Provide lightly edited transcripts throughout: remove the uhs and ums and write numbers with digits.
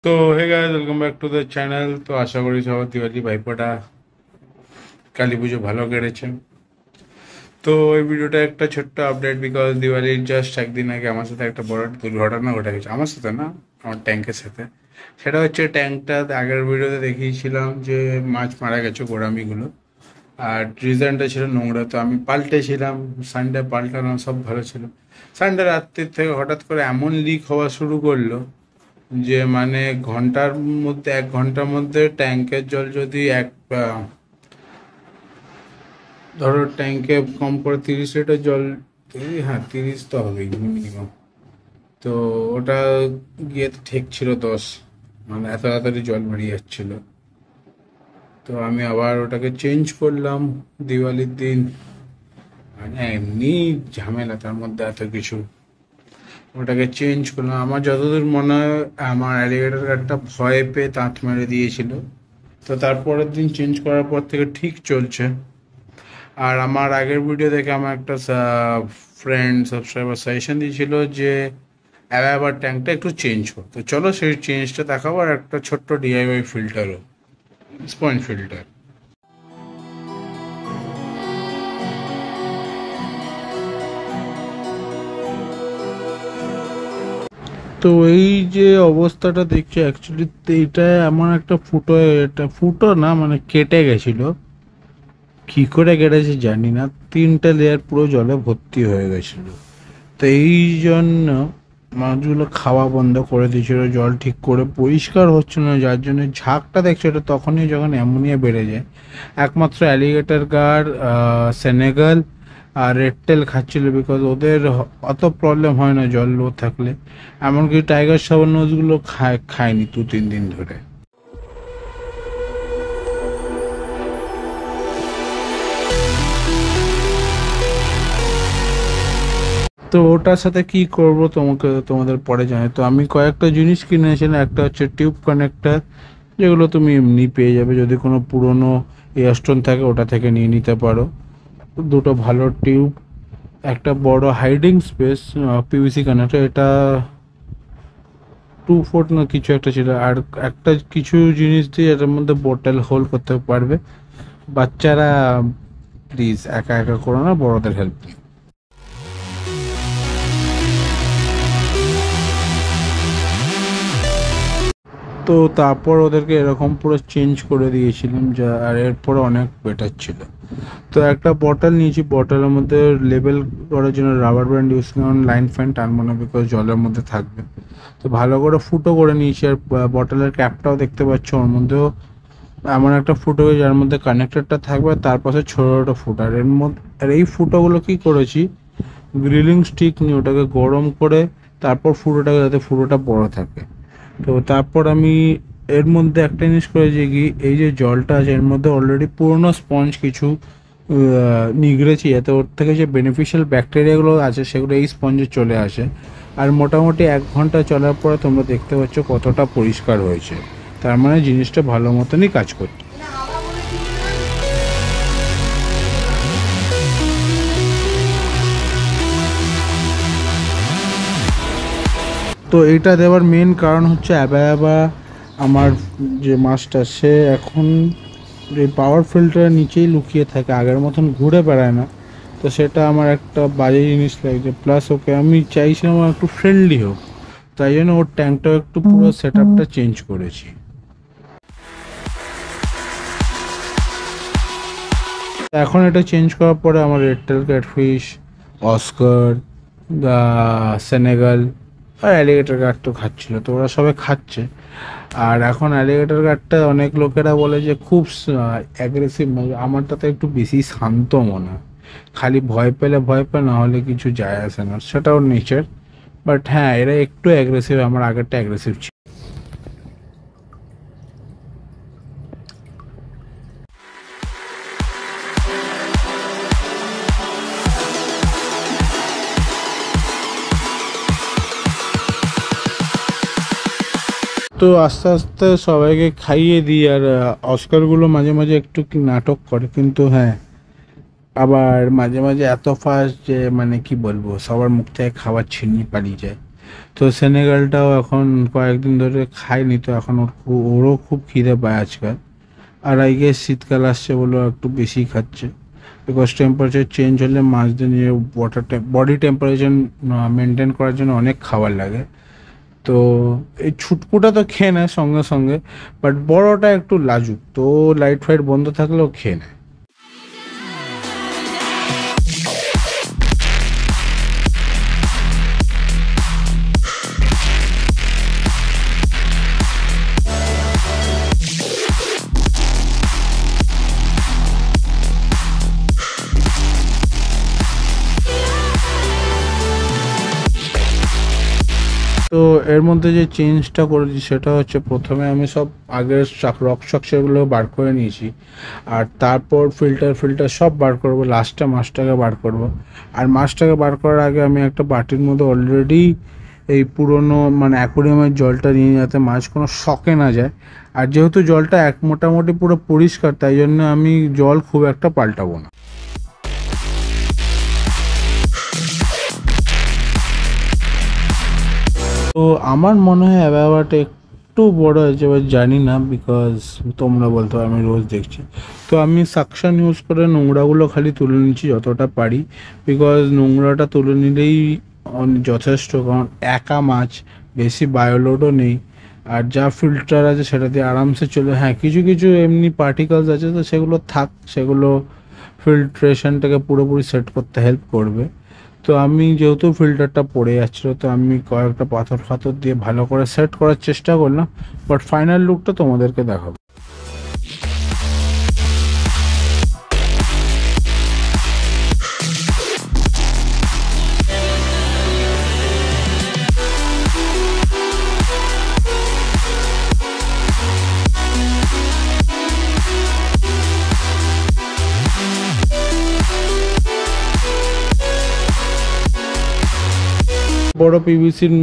তো hey guys, welcome back to the channel. তো আশা করি সবার দিওয়ালি ভাইফোঁটা কালী পুজো ভালো কেটেছে। তো এই ভিডিওটা একটা ছোট্ট আপডেট, বিকজ দিওয়ালির জাস্ট একদিন আগে আমার সাথে একটা বড় দুর্ঘটনা ঘটে গেছে। আমার সাথে না, আমার ট্যাঙ্কের সাথে। সেটা হচ্ছে, ট্যাঙ্কটা আগের ভিডিওতে দেখিয়েছিলাম যে মাছ মারা গেছে, গোড়ামিগুলো। আর রিজনটা ছিল নোংরা, তো আমি পাল্টেছিলাম। সানডে পাল্টালাম, সব ভালো ছিল। সানডে রাত্রির থেকে হঠাৎ করে এমন লিক হওয়া শুরু করলো যে মানে ঘন্টার মধ্যে, 1 ঘন্টার মধ্যে ট্যাঙ্কের জল যদি ধরো ট্যাঙ্কে কম করে 30 লিটার জল, হ্যাঁ 30 তো হবেই মিনিমাম। তো ওটা গিয়ে তো ঠিক ছিল 10, মানে এত তাড়াতাড়ি জল বেরিয়ে যাচ্ছিল। তো আমি আবার ওটাকে চেঞ্জ করলাম দিওয়ালির দিন। মানে এমনি ঝামেলা, তার মধ্যে এত কিছু। ওটাকে চেঞ্জ করলাম। আমার যতদূর মনে হয় আমার অ্যালিগেটর গার্ডটা ভয় পেয়ে দাঁত মেরে দিয়েছিল। তো তারপরের দিন চেঞ্জ করার পর থেকে ঠিক চলছে। আর আমার আগের ভিডিও দেখে আমার একটা ফ্রেন্ড সাবস্ক্রাইবার সাজেশন দিয়েছিল যে আবার ট্যাঙ্কটা একটু চেঞ্জ কর। তো চলো সেই চেঞ্জটা দেখাবো। আর একটা ছোট্ট ডিআইওয়াই ফিল্টারও, স্পঞ্জ ফিল্টার। তো এই যে অবস্থাটা দেখছো, অ্যাকচুয়ালি এইটা এমন একটা ফুটো, এটা ফুটো না মানে কেটে গেছিল। কি করে কেটেছে জানি না, 3টে লেয়ার পুরো জলে ভর্তি হয়ে গেছিল। তো এই জন্য মাছগুলো খাওয়া বন্ধ করে দিয়েছিল, জল ঠিক করে পরিষ্কার হচ্ছে না, যার জন্য ঝাঁকটা দেখছো এটা তখনই যখন অ্যামোনিয়া বেড়ে যায়। একমাত্র অ্যালিগেটর গার্ড, সেনেগাল আর রেডটেল খাচ্ছিল, বিকজ ওদের অত প্রবলেম হয় না জল লো থাকলে। এমনকি টাইগার সাবান নোজগুলো খায়নি 2-3 দিন ধরে। তো ওটার সাথে কি করব তোমাদের পরে জানাই। তো আমি কয়েকটা জিনিস কিনেছিলাম। একটা হচ্ছে টিউব কানেক্টর, যেগুলো তুমি এমনি পেয়ে যাবে, যদি কোনো পুরনো এয়ারস্টোন থাকে ওটা থেকে নিয়ে নিতে পারো। দুটো ভালো টিউব, একটা বড় হাইডিং স্পেস পিভিসি কানেক্টর, এটা 2 ফুট না কিছু একটা ছিল। আর একটা কিছু জিনিস দিয়ে এটার মধ্যে বোতল হোল্ড করতে পারবে। বাচ্চারা প্লিজ একা একা করো না, বড়দের হেল্প নিও। তো তারপর ওদেরকে এরকম পুরো চেঞ্জ করে দিয়েছিলাম, যা আর এরপরে অনেক বেটার ছিল। তো একটা বটল নিয়েছি, বটলের মধ্যে লেবেল করার জন্য রাবার ব্যান্ড ইউজ করলাম, লাইন ফ্যান টানবো না বিকজ জলের মধ্যে থাকবে। তো ভালো করে ফুটো করে নিয়েছি। আর বটলের ক্যাপটাও দেখতে পাচ্ছ, ওর মধ্যেও এমন একটা ফুটো যার মধ্যে কানেক্টরটা থাকবে, তার পাশে ছোটো ছোটো ফুটো। আর এর মধ্যে, আর এই ফুটোগুলো কী করেছি, গ্রিলিং স্টিক নিয়ে ওটাকে গরম করে তারপর ফুটোটাকে, যাতে ফুটোটা বড় থাকে। তো তারপর আমি এর মধ্যে একটা জিনিস করেছি কি, এই যে জলটা আছে এর মধ্যে অলরেডি পুরোনো স্পঞ্জ কিছু নিগড়েছি, যাতে ওর থেকে যে বেনিফিশিয়াল ব্যাকটেরিয়াগুলো আছে সেগুলো এই স্পঞ্জে চলে আসে। আর মোটামুটি 1 ঘন্টা চলার পরে তোমরা দেখতে পাচ্ছ কতটা পরিষ্কার হয়েছে। তার মানে জিনিসটা ভালো মতনই কাজ করছে। তো এটা দেওয়ার মেন কারণ হচ্ছে অ্যাবা আমার যে মাছটা, সে এখন যে পাওয়ার ফিল্টারের নিচেই লুকিয়ে থাকে, আগের মতন ঘুরে বেড়ায় না। তো সেটা আমার একটা বাজে জিনিস লাগছে। প্লাস ওকে আমি চাইছিলাম একটু ফ্রেন্ডলি হোক, তাই জন্য ওর ট্যাঙ্কটাও একটু পুরো সেট আপটা চেঞ্জ করেছি। এখন এটা চেঞ্জ করার পরে আমার রেডটেল ক্যাটফিশ, অস্কার, সেনেগাল আর অ্যালিগেটর গার্ড তো খাচ্ছিল, তো ওরা সবাই খাচ্ছে। আর এখন অ্যালিগেটর গার্ডটা অনেক লোকেরা বলে যে খুব অ্যাগ্রেসিভ, আমারটাতে একটু বেশি শান্ত মনে হয়। খালি ভয় পেলে ভয় পায়, না হলে কিছু যায় আসে না, সেটা ওর নেচার। বাট হ্যাঁ, এরা একটু অ্যাগ্রেসিভ, আমার আগেরটা অ্যাগ্রেসিভ ছিল। তো আস্তে আস্তে সবাইকে খাইয়ে দিই। আর অস্কারগুলো মাঝে মাঝে একটু কি নাটক করে, কিন্তু হ্যাঁ আবার মাঝে মাঝে এত ফাস্ট যে মানে কি বলবো, সবার মুখ থেকে খাবার ছিনিয়ে পালিয়ে যায়। তো সেনেগালটাও এখন কয়েকদিন ধরে খাইনি, তো এখন ওরও খুব খিদে পায় আজকাল। আর আই গেস শীতকাল আসছে বলে একটু বেশি খাচ্ছে, বিকজ টেম্পারেচার চেঞ্জ হলে মাছদের নিয়ে বডি টেম্পারেচার মেনটেন করার জন্য অনেক খাবার লাগে। তো এই ছুটকুটা তো খেয়ে নেয় সঙ্গে সঙ্গে, বাট বড়টা একটু লাজুক, তো লাইট ফাইট বন্ধ থাকলেও খেয়ে নেয়। তো এর মধ্যে যে চেঞ্জটা করেছি সেটা হচ্ছে, প্রথমে আমি সব আগের রক স্ট্রাকচারগুলো বার করে নিয়েছি, আর তারপর ফিল্টার সব বার করবো, লাস্টে মাছটাকে বার করব। আর মাছটাকে বার করার আগে আমি একটা বাটির মধ্যে অলরেডি এই পুরনো মানে অ্যাকোয়ারিয়ামের জলটা নিয়ে, যাতে মাছ কোনো শকে না যায়। আর যেহেতু জলটা মোটামুটি পুরো পরিষ্কার, তাই জন্য আমি জল খুব একটা পাল্টাবো না। তো আমার মনে হয় ব্যাপারটা একটু বড় হয়েছে, এবার জানি না, বিকজ তোমরা বলতে পারো, আমি রোজ দেখছি। তো আমি সাকশন ইউজ করে নোংরাগুলো খালি তুলে নিচ্ছি যতটা পারি, বিকজ নোংরাটা তুলে নিলেই যথেষ্ট, কারণ একা মাছ, বেশি বায়োলোডও নেই, আর যা ফিল্টার আছে সেটা দিয়ে আরামসে চলে। হ্যাঁ, কিছু কিছু এমনি পার্টিকেলস আছে, তো সেগুলো থাক, সেগুলো ফিল্ট্রেশনটাকে পুরোপুরি সেট করতে হেল্প করবে। তো আমি যেহেতু ফিল্টারটা পড়ে যাচ্ছিলো, তো আমি কয়েকটা পাথর ফাথর দিয়ে ভালো করে সেট করার চেষ্টা করলাম, বাট ফাইনাল লুকটা তোমাদেরকে দেখাবো। বড় পিভিসির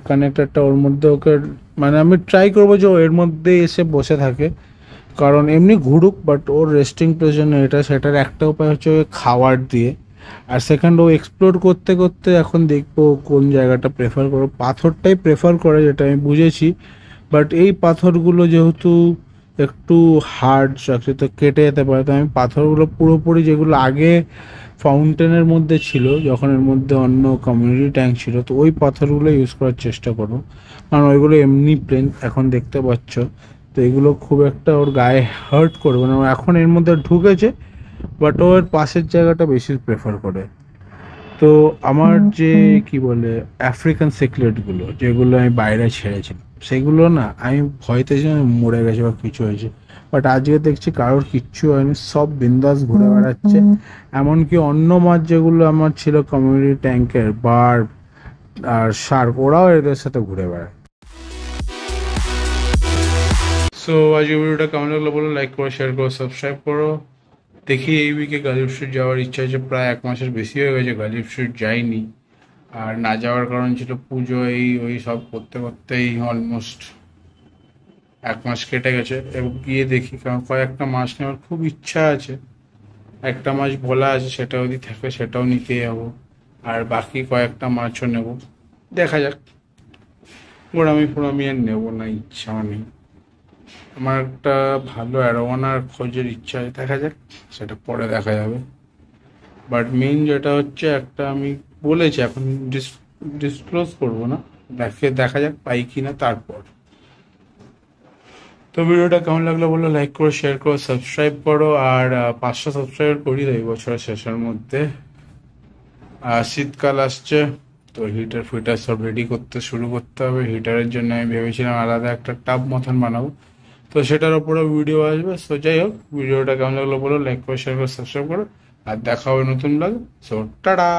কানেক্টরটা ওর মধ্যে ওকে, মানে আমি ট্রাই করবো যে ও এর মধ্যে এসে বসে থাকে, কারণ এমনি ঘুরুক, বাট ওর রেস্টিং প্লেস জন্য এটা, সেটার একটা উপায় হচ্ছে ওই খাবার দিয়ে। আর সেকেন্ড, ও এক্সপ্লোর করতে করতে এখন দেখবো কোন জায়গাটা প্রেফার করো। পাথরটাই প্রেফার করে, যেটা আমি বুঝেছি, বাট এই পাথরগুলো যেহেতু একটু হার্ড স্ট্রাকচার, তো কেটে যেতে পারে। তো আমি পাথরগুলো পুরোপুরি, যেগুলো আগে ফাউন্টেনের মধ্যে ছিল, যখন এর মধ্যে অন্য কমিউনিটি ট্যাঙ্ক ছিল, তো ওই পাথরগুলো ইউজ করার চেষ্টা করো, কারণ ওইগুলো এমনি প্লেন এখন দেখতে পাচ্ছ, তো এগুলো খুব একটা ওর গায়ে হার্ট করবে না। এখন এর মধ্যে ঢুকেছে, বাট ওর পাশের জায়গাটা বেশি প্রেফার করে। তো আমার যে কি বলে আফ্রিকান সিক্লেটগুলো, যেগুলো আমি বাইরে ছেড়েছিলাম, সেগুলো না আমি ভয়তে যে মরে গেছে বা কিছু হয়েছে, বাট আজকে দেখছি কারোর কিচ্ছু হয়নি, সব বিন্দাস ঘুরে বেড়াচ্ছে। এমনকি অন্য মাছ যেগুলো আমার ছিল কমিউনিটি ট্যাঙ্কের, বার্ব আর শার্ক, ওরাও এদের সাথে ঘুরে বেড়ায়। সো আজকে ভিডিওটা কেমন লাগলো বলো, লাইক করো, শেয়ার করো, সাবস্ক্রাইব করো। দেখি এই উইকে গালিব স্ট্রিট যাওয়ার ইচ্ছা আছে, প্রায় 1 মাসের বেশি হয়ে গেছে গালিব স্ট্রিট যাইনি। আর না যাওয়ার কারণ ছিল পুজো, ওই সব করতে করতেই অলমোস্ট 1 মাস কেটে গেছে। এবং গিয়ে দেখি, কারণ কয়েকটা মাছ নেওয়ার খুব ইচ্ছা আছে। একটা মাছ ভোলা আছে, সেটা যদি থাকে সেটাও নিতে যাবো, আর বাকি কয়েকটা মাছও নেব। দেখা যাক, পোড়ামি আর নেবো না, ইচ্ছাও নেই। আমার একটা ভালো অ্যারোয়ানার খোঁজের ইচ্ছা আছে, দেখা যাক, সেটা পরে দেখা যাবে। বাট মেইন যেটা হচ্ছে, একটা আমি বলেছি, এখন ডিসক্লোজ করবো না, দেখা যাক পাই কি না তারপর। তো ভিডিওটা কেমন লাগলো বলো, লাইক করো, শেয়ার করো, সাবস্ক্রাইব করো। আর 500 সাবস্ক্রাইবার করি দেয় বছরের শেষের মধ্যে। শীতকাল আসছে, তো হিটার ফিটার সব রেডি শুরু করতে হবে। হিটারের জন্য আমি ভেবেছিলাম আলাদা একটা টাব মতন বানাবো, তো সেটার ওপরে ভিডিও আসবে। সো যাই হোক, ভিডিওটা কেমন লাগলো বলো, লাইক করো, শেয়ার করো, সাবস্ক্রাইব করো, আর দেখা হবে নতুন ব্লগ। So tata.